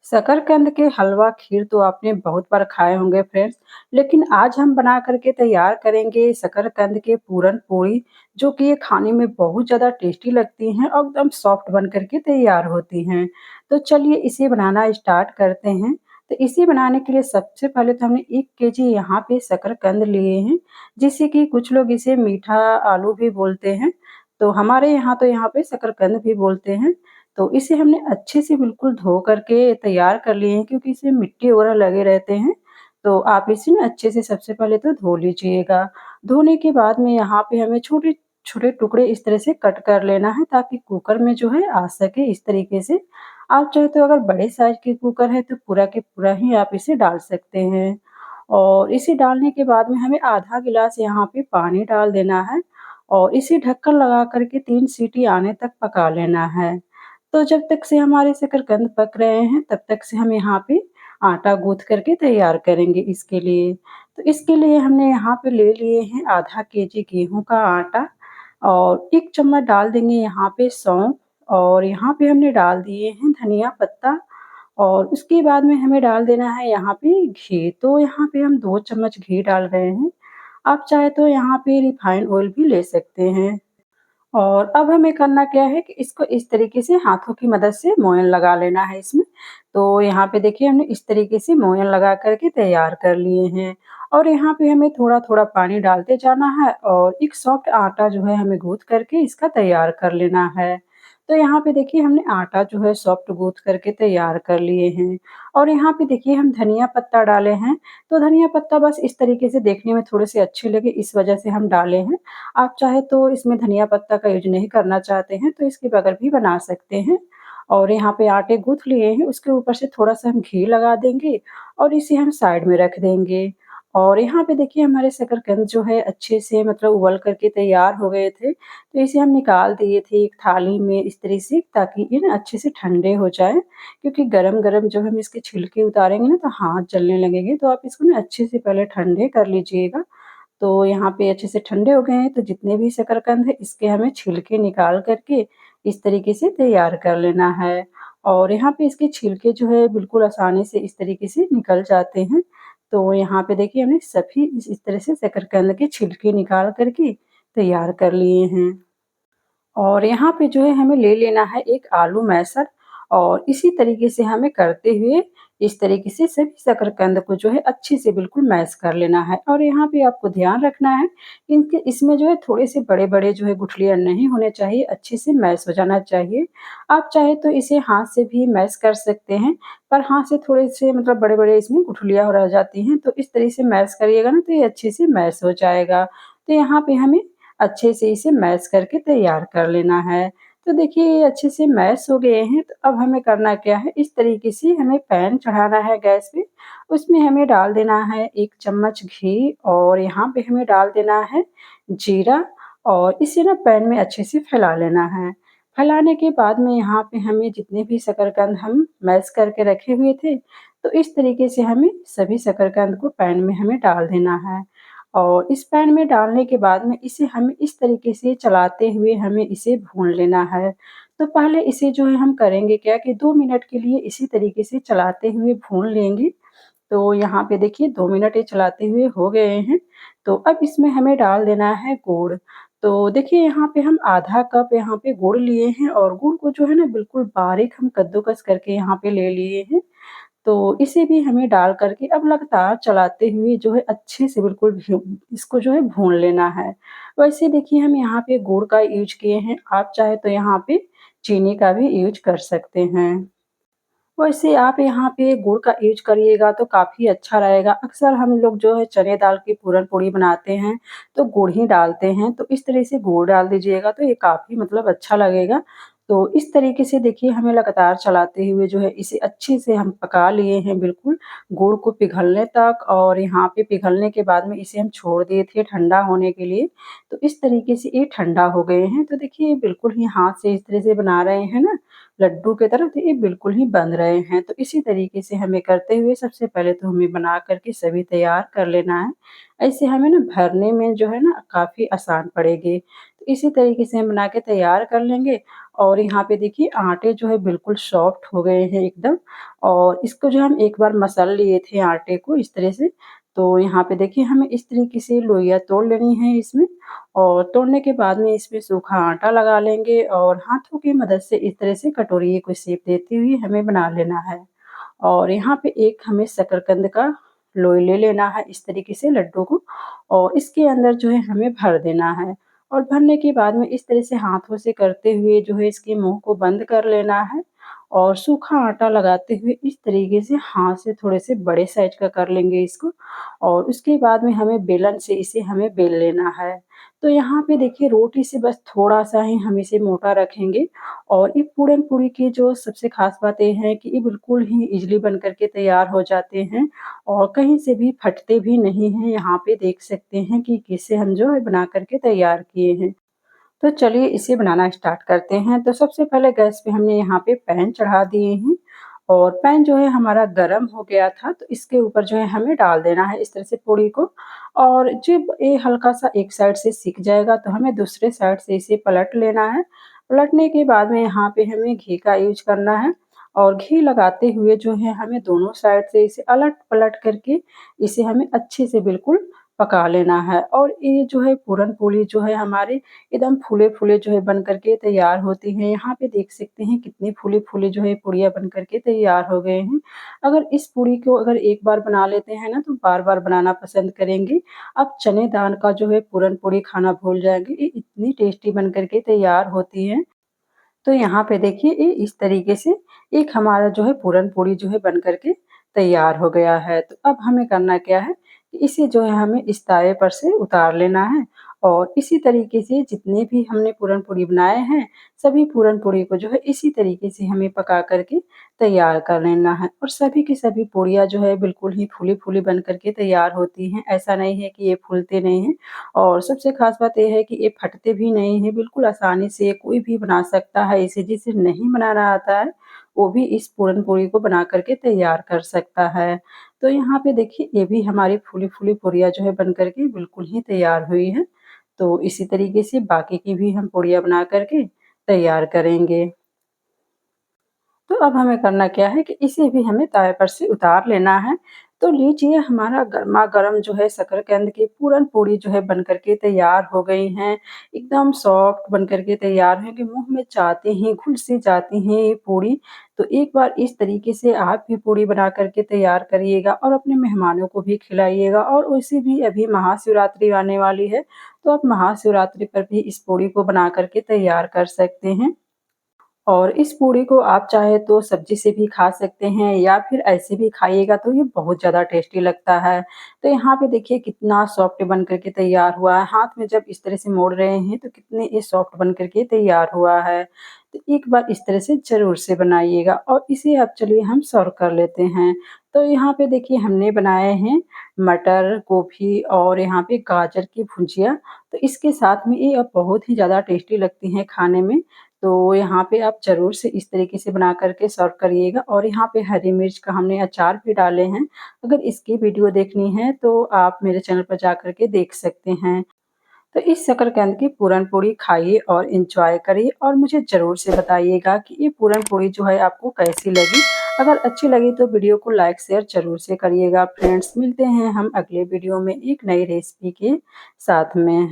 शकरकंद के हलवा खीर तो आपने बहुत बार खाए होंगे फ्रेंड्स। लेकिन आज हम बना करके तैयार करेंगे शकरकंद के पूरन पोली, जो कि ये खाने में बहुत ज़्यादा टेस्टी लगती हैं और एकदम सॉफ्ट बन करके तैयार होती हैं। तो चलिए इसे बनाना स्टार्ट करते हैं। तो इसे बनाने के लिए सबसे पहले तो हमने 1 केजी यहाँ पे शकरकंद लिए हैं, जिसे कि कुछ लोग इसे मीठा आलू भी बोलते हैं। तो हमारे यहाँ तो यहाँ पे शकरकंद भी बोलते हैं। तो इसे हमने अच्छे से बिल्कुल धो करके तैयार कर लिए हैं, क्योंकि इसमें मिट्टी वगैरह लगे रहते हैं। तो आप इसे ना अच्छे से सबसे पहले तो धो लीजिएगा। धोने के बाद में यहाँ पे हमें छोटे-छोटे टुकड़े इस तरह से कट कर लेना है, ताकि कुकर में जो है आ सके इस तरीके से। आप चाहे तो अगर बड़े साइज़ की कुकर है तो पूरा के पूरा ही आप इसे डाल सकते हैं। और इसे डालने के बाद में हमें आधा गिलास यहाँ पे पानी डाल देना है और इसे ढक्कन लगा कर के 3 सीटी आने तक पका लेना है। तो जब तक से हमारे शकरकंद पक रहे हैं, तब तक से हम यहाँ पे आटा गूँथ करके तैयार करेंगे इसके लिए। तो इसके लिए हमने यहाँ पे ले लिए हैं आधा केजी गेहूँ का आटा और 1 चम्मच डाल देंगे यहाँ पे सौंफ और यहाँ पे हमने डाल दिए हैं धनिया पत्ता और उसके बाद में हमें डाल देना है यहाँ पे घी। तो यहाँ पे हम 2 चम्मच घी डाल रहे हैं। आप चाहे तो यहाँ पे रिफाइंड ऑयल भी ले सकते हैं। और अब हमें करना क्या है कि इसको इस तरीके से हाथों की मदद से मोयन लगा लेना है इसमें। तो यहाँ पे देखिए हमने इस तरीके से मोयन लगा कर के तैयार कर लिए हैं और यहाँ पे हमें थोड़ा-थोड़ा पानी डालते जाना है और एक सॉफ्ट आटा जो है हमें गूँथ करके इसका तैयार कर लेना है। तो यहाँ पे देखिए हमने आटा जो है सॉफ्ट गूँथ करके तैयार कर लिए हैं और यहाँ पे देखिए हम धनिया पत्ता डाले हैं। तो धनिया पत्ता बस इस तरीके से देखने में थोड़े से अच्छे लगे, इस वजह से हम डाले हैं। आप चाहे तो इसमें धनिया पत्ता का यूज़ नहीं करना चाहते हैं तो इसके बगैर भी बना सकते हैं। और यहाँ पे आटे गूँथ लिए हैं, उसके ऊपर से थोड़ा-सा हम घी लगा देंगे और इसे हम साइड में रख देंगे। और यहाँ पे देखिए हमारे शकरकंद जो है अच्छे से मतलब उबल कर के तैयार हो गए थे। तो इसे हम निकाल दिए थे एक थाली में इस तरह से, ताकि ये ना अच्छे से ठंडे हो जाएँ, क्योंकि गरम-गरम जब हम इसके छिलके उतारेंगे ना तो हाथ जलने लगेंगे। तो आप इसको ना अच्छे से पहले ठंडे कर लीजिएगा। तो यहाँ पे अच्छे से ठंडे हो गए हैं, तो जितने भी शकरकंद हैं इसके हमें छिलके निकाल कर के इस तरीके से तैयार कर लेना है। और यहाँ पे इसके छिलके जो है बिल्कुल आसानी से इस तरीके से निकल जाते हैं। तो यहाँ पे देखिए हमने सभी इस तरह से शकरकंद के छिलके निकाल कर के तैयार कर लिए हैं। और यहाँ पे जो है हमें ले लेना है एक आलू मैशर और इसी तरीके से हमें करते हुए इस तरीके से सभी शकरकंद को जो है अच्छे से बिल्कुल मैश कर लेना है। और यहाँ पे आपको ध्यान रखना है इनके इसमें जो है थोड़े से बड़े-बड़े जो है गुठलियाँ नहीं होने चाहिए, अच्छे से मैश हो जाना चाहिए। आप चाहे तो इसे हाथ से भी मैश कर सकते हैं, पर हाथ से थोड़े से मतलब बड़े-बड़े इसमें गुठलियाँ रह जाती हैं, तो इस तरह से मैश करिएगा ना तो ये अच्छे से मैश हो जाएगा। तो यहाँ पे हमें अच्छे से इसे मैश करके तैयार कर लेना है। तो देखिए ये अच्छे से मैश हो गए हैं, तो अब हमें करना क्या है, इस तरीके से हमें पैन चढ़ाना है गैस पे। उसमें हमें डाल देना है 1 चम्मच घी और यहाँ पे हमें डाल देना है जीरा और इसे ना पैन में अच्छे से फैला लेना है। फैलाने के बाद में यहाँ पे हमें जितने भी शकरकंद हम मैश करके रखे हुए थे, तो इस तरीके से हमें सभी शकरकंद को पैन में हमें डाल देना है। और इस पैन में डालने के बाद में इसे हमें इस तरीके से चलाते हुए हमें इसे भून लेना है। तो पहले इसे जो है हम करेंगे क्या कि 2 मिनट के लिए इसी तरीके से चलाते हुए भून लेंगे। तो यहाँ पे देखिए 2 मिनट ये चलाते हुए हो गए हैं। तो अब इसमें हमें डाल देना है गुड़। तो देखिए यहाँ पे हम आधा कप यहाँ पे गुड़ लिए हैं और गुड़ को जो है ना बिल्कुल बारीक हम कद्दूकस करके यहाँ पे ले लिए हैं। तो इसे भी हमें डाल कर के अब लगातार चलाते हुए जो है अच्छे से बिल्कुल इसको जो है भून लेना है। वैसे देखिए हम यहाँ पे गुड़ का यूज़ किए हैं, आप चाहे तो यहाँ पे चीनी का भी यूज़ कर सकते हैं। वैसे आप यहाँ पे गुड़ का यूज़ करिएगा तो काफ़ी अच्छा रहेगा। अक्सर हम लोग जो है चने दाल की पूरन-पूरी बनाते हैं, तो गुड़ ही डालते हैं। तो इस तरह से गुड़ डाल दीजिएगा तो ये काफ़ी मतलब अच्छा लगेगा। तो इस तरीके से देखिए हमें लगातार चलाते हुए जो है इसे अच्छे से हम पका लिए हैं बिल्कुल, गुड़ को पिघलने तक। और यहाँ पे पिघलने के बाद में इसे हम छोड़ दिए थे ठंडा होने के लिए। तो इस तरीके से ये ठंडा हो गए हैं। तो देखिए बिल्कुल ही हाथ से इस तरह से बना रहे हैं ना, लड्डू की तरह, तो ये बिल्कुल ही बन रहे हैं। तो इसी तरीके से हमें करते हुए सबसे पहले तो हमें बना कर के सभी तैयार कर लेना है। ऐसे हमें ना भरने में जो है ना काफ़ी आसान पड़ेगी। तो इसी तरीके से हम बना के तैयार कर लेंगे और यहाँ पे देखिए आटे जो है बिल्कुल सॉफ्ट हो गए हैं एकदम। और इसको जो हम एक बार मसल लिए थे आटे को इस तरह से। तो यहाँ पे देखिए हमें इस तरीके से लोइयाँ तोड़ लेनी है इसमें। और तोड़ने के बाद में इसमें सूखा आटा लगा लेंगे और हाथों की मदद से इस तरह से कटोरी को शेप देते हुए हमें बना लेना है। और यहाँ पे एक हमें शकरकंद का लोई ले लेना है इस तरीके से लड्डू को। और इसके अंदर जो है हमें भर देना है। और भरने के बाद में इस तरह से हाथों से करते हुए जो है इसके मुंह को बंद कर लेना है। और सूखा आटा लगाते हुए इस तरीके से हाथ से थोड़े से बड़े साइज का कर लेंगे इसको। और उसके बाद में हमें बेलन से इसे हमें बेल लेना है। तो यहाँ पे देखिए रोटी से बस थोड़ा-सा ही हम इसे मोटा रखेंगे। और ये पूरन पूरी की जो सबसे ख़ास बात ये है कि ये बिल्कुल ही ईज़िली बन कर के तैयार हो जाते हैं और कहीं से भी फटते भी नहीं हैं। यहाँ पे देख सकते हैं कि किसे हम जो है बना कर के तैयार किए हैं। तो चलिए इसे बनाना स्टार्ट करते हैं। तो सबसे पहले गैस पे हमने यहाँ पे पैन चढ़ा दिए हैं। और पैन जो है हमारा गरम हो गया था, तो इसके ऊपर जो है हमें डाल देना है इस तरह से पूड़ी को। और जब ये हल्का-सा एक साइड से सिक जाएगा तो हमें दूसरे साइड से इसे पलट लेना है। पलटने के बाद में यहाँ पे हमें घी का यूज़ करना है। और घी लगाते हुए जो है हमें दोनों साइड से इसे अलट-पलट करके इसे हमें अच्छे से बिल्कुल पका लेना है। और ये जो है पूरन-पोली जो है हमारे एकदम फूले-फूले जो है बन कर के तैयार होती हैं। यहाँ पे देख सकते हैं कितनी फूले-फूले जो है पूड़ियाँ बन कर के तैयार हो गए हैं। अगर इस पूड़ी को अगर एक बार बना लेते हैं ना तो बार-बार बनाना पसंद करेंगे। आप चने दाल का जो है पूरन-पूरी खाना भूल जाएँगे। ये इतनी टेस्टी बन कर के तैयार होती है। तो यहाँ पे देखिए ये इस तरीके से एक हमारा जो है पूरन-पूरी जो है बन कर के तैयार हो गया है। तो अब हमें करना क्या है कि इसे जो है हमें इस तावे पर से उतार लेना है। और इसी तरीके से जितने भी हमने पूरन-पूरी बनाए हैं, सभी पूरन-पूरी को जो है इसी तरीके से हमें पका कर के तैयार कर लेना है। और सभी की सभी पूड़ियाँ जो है बिल्कुल ही फूली-फूली बन कर के तैयार होती हैं। ऐसा नहीं है कि ये फूलते नहीं हैं। और सबसे ख़ास बात ये है कि ये फटते भी नहीं हैं, बिल्कुल आसानी से कोई भी बना सकता है इसे। जिसे नहीं बनाना आता है, वो भी इस पूरन-पूरी को बना कर के तैयार कर सकता है। तो यहाँ पे देखिए ये भी हमारी फूली-फूली पूड़ियाँ जो है बन कर के बिल्कुल ही तैयार हुई हैं। तो इसी तरीके से बाकी की भी हम पूड़ियाँ बना कर के तैयार करेंगे। तो अब हमें करना क्या है कि इसे भी हमें तवे पर से उतार लेना है। तो लीजिए हमारा गरमा-गरम जो है शकरकंद की पूरन-पूरी जो है बन कर के तैयार हो गई हैं। एकदम सॉफ्ट बन कर के तैयार हैं कि मुँह में जाते ही घुल-सी जाती हैं ये पूरी। तो एक बार इस तरीके से आप भी पूरी बना कर के तैयार करिएगा और अपने मेहमानों को भी खिलाइएगा। और वैसे भी अभी महाशिवरात्रि आने वाली है, तो आप महाशिवरात्रि पर भी इस पूरी को बना कर के तैयार कर सकते हैं। और इस पूड़ी को आप चाहे तो सब्ज़ी से भी खा सकते हैं या फिर ऐसे भी खाइएगा तो ये बहुत ज़्यादा टेस्टी लगता है। तो यहाँ पे देखिए कितना सॉफ्ट बन कर के तैयार हुआ है। हाथ में जब इस तरह से मोड़ रहे हैं तो कितने ये सॉफ्ट बन कर के तैयार हुआ है। तो एक बार इस तरह से ज़रूर से बनाइएगा। और इसे अब चलिए हम सर्व कर लेते हैं। तो यहाँ पे देखिए हमने बनाए हैं मटर, गोभी और यहाँ पे गाजर की भुजिया। तो इसके साथ में ये अब बहुत ही ज़्यादा टेस्टी लगती हैं खाने में। तो यहाँ पे आप ज़रूर से इस तरीके से बना कर के सर्व करिएगा। और यहाँ पे हरी मिर्च का हमने अचार भी डाले हैं। अगर इसकी वीडियो देखनी है तो आप मेरे चैनल पर जाकर के देख सकते हैं। तो इस शकरकंद की पूरन-पूरी खाइए और एन्जॉय करिए और मुझे ज़रूर से बताइएगा कि ये पूरन-पूरी जो है आपको कैसी लगी? अगर अच्छी लगी तो वीडियो को लाइक शेयर ज़रूर से करिएगा फ्रेंड्स। मिलते हैं हम अगले वीडियो में एक नई रेसिपी के साथ में।